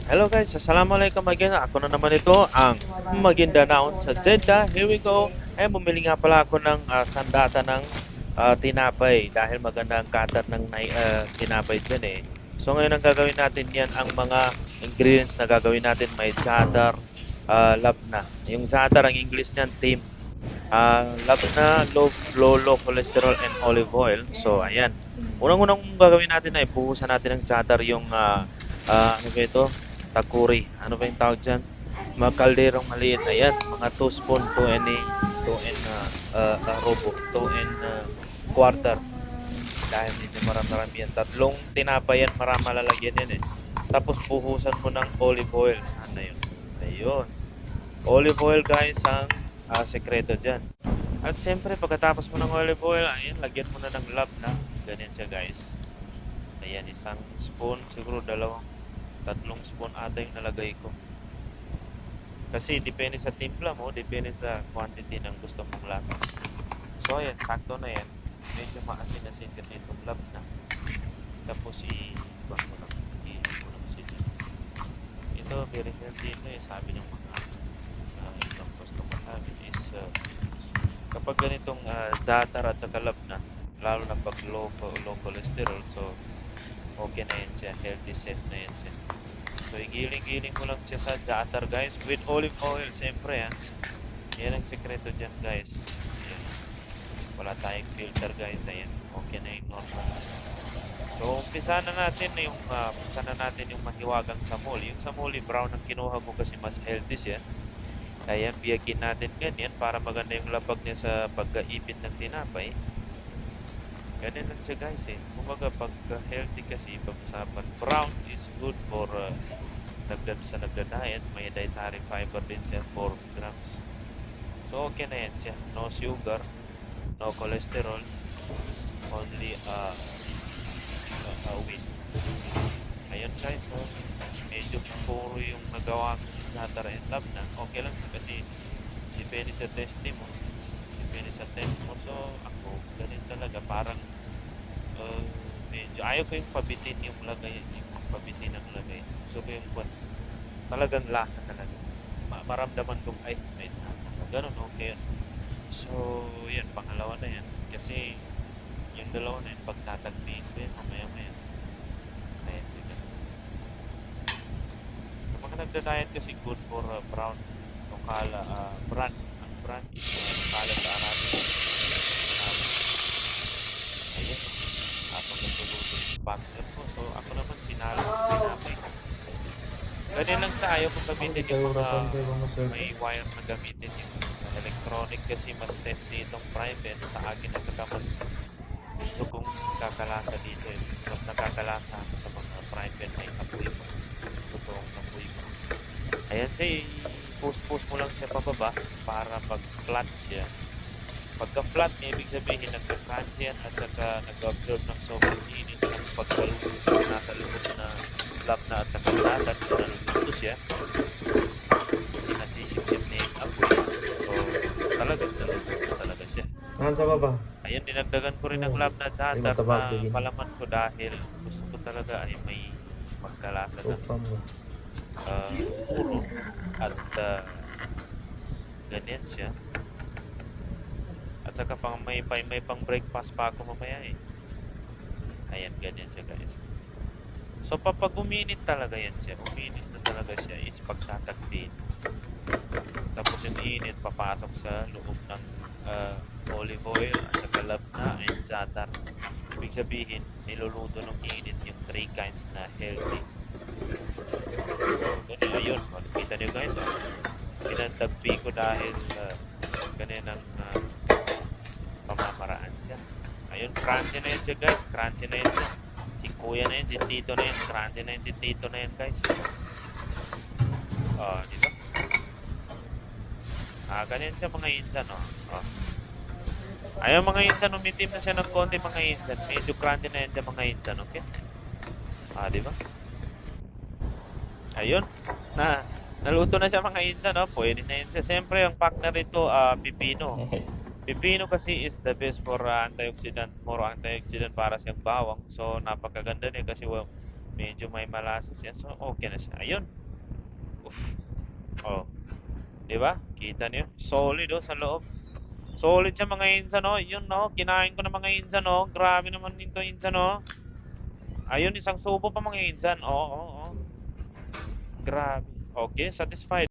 Hello guys, assalamualaikum again. Ako na naman ito, ang Maguindanao sa Jeddah. Here we go. Bumili nga pala ako ng sandata ng tinapay dahil maganda ang cutter ng tinapay dyan eh. So ngayon ang gagawin natin yan, ang mga ingredients na gagawin natin, may za'atar, labna. Yung za'atar, ang English niyan, thyme. Labna, low cholesterol and olive oil. So ayan. Unang-unang gagawin natin ay buhusan natin ng za'atar yung ano ba ito? Takuri. Ano ba yung tawag dyan? Mga kalderong maliit. Ayan, mga 2 spoon, 2 and robo, 2 and quarter. Dahil medyo marami yan. Tatlong tinapay yan, malalagyan yan eh. Tapos buhusan mo ng olive oil. Sana yun. Ayun. Olive oil guys, ang sekreto dyan. At siyempre, pagkatapos mo ng olive oil, ayan, lagyan mo na ng labna. Ganyan siya guys. Ayan, isang spoon, siguro tatlong spoon ata yung nalagay ko. Kasi depende sa timpla mo, depende sa quantity ng gusto mong lasa. So ayan, sakto na yan. Medyo maasin-asin kasi itong labna. Tapos i-ibang mo lang. Ito, very healthy ito eh. Sabi ng mga ibang gusto masabi is kapag ganitong za'atar at saka labna, lalo na pag low cholesterol, so okay na yan siya, healthy set na yan siya. So igiling-giling mo lang siya sa za'atar guys with olive oil siyempre ha. Yan ang sekreto dyan guys. Ayan. Wala tayong filter guys, ayan. Okay na yung normal. So umpisa na natin yung mahiwagang samol. Yung samoli brown ang kinuha ko kasi mas healthy siya. Ayan, biyagin natin ganyan para maganda yung labag niya sa pagkaipit ng tinapay. Ganyan lang siya guys eh. Kumbaga pag healthy kasi pag-usapan, brown is good for nagda-diet. May dietary fiber din siya, 4 grams. So okay na yan siya. No sugar, no cholesterol, only wheat. Ayun guys, so medyo puro yung nagawa ko sa tarantab na. Okay lang kasi depende sa test mo. Depende sa test mo. So ako, ganun talaga. Parang medyo ayaw ko yung pabitin yung lagay. Yung pabitin ng lagay. So ko yung talagang lasa talaga. Maramdaman kong ay, may sana. Ganun, okay yun. So, yan, pangalawa na yan. Kasi yung dalawa na yun, pagtatagpiin ko yan, mamaya-maya. Ayan, sige. Sa mga nagda-diet kasi good for brown o bran. Ang bran is kala sa Arabic. Ayan. Habang nagtuluto yung partner ko. So, ako naman sinalo ng tinapay. Ganyan lang sa ayaw kong gamitin yung mga may wire na gamitin yung electronic kasi mas safety itong private sa akin at saka mas gusto kong kakalasa dito eh. Mas nakakalasa ako sa mga private na apoy mo. Totoong apoy mo. Ayan siya, push mo lang siya pababa para pag flat siya. Pagka flat niya, ibig sabihin nagka-crunch yan at saka nag-absorb ng sobrang init ng pagkaluto nasa loob na labna at saka dagat na naluto siya. Sinasisip-sip niya yung apoy. So, talagang naluto talaga siya. Saan sa baba? Ayan, dinagdagan ko rin ng labna at za'atar na palaman ko dahil gusto ko talaga ay may magkalasa ng puro at ganyan siya. At saka may pang breakfast pa ako mamaya eh. Ayan, ganyan siya guys. So pag uminit talaga yan siya, uminit na talaga siya is pagtatagpin. Tapos yung init papasok sa loob ng olive oil at saka labna and za'atar. Ibig sabihin, niluluto ng init yung 3 kinds na healthy. So ganyan, ayun, makikita nyo guys, pinatagpi ko dahil ganyan ang pamamaraan siya. Ayun, crunchy na yan siya guys, crunchy na yan siya. Si kuya na yan, si tito na yan, crunchy na yan, si tito na yan guys. Dito. Ganyan siya mga insan, Ayun mga insan, umitim na siya ng konti mga insan. Medyo crunchy na yan siya mga insan, okay? Diba? Ayun, naluto na siya mga insan, pwede na yun siya. Siyempre, ang partner ito, pipino. Pipino kasi is the best for antioxidant, more antioxidant para siyang bawang. So napakaganda niya kasi Medyo may malasas yan. So, okay na siya. Ayun. Uff. Oh. Di ba? Kita niyo? Solid oh, sa loob. Solid siya mga insan oh. Yun no. Kinain ko na mga insan oh. Grabe naman nito insan oh. Ayun, isang subo pa mga insan. Oo, oo, oo. Grabe. Okay, satisfied.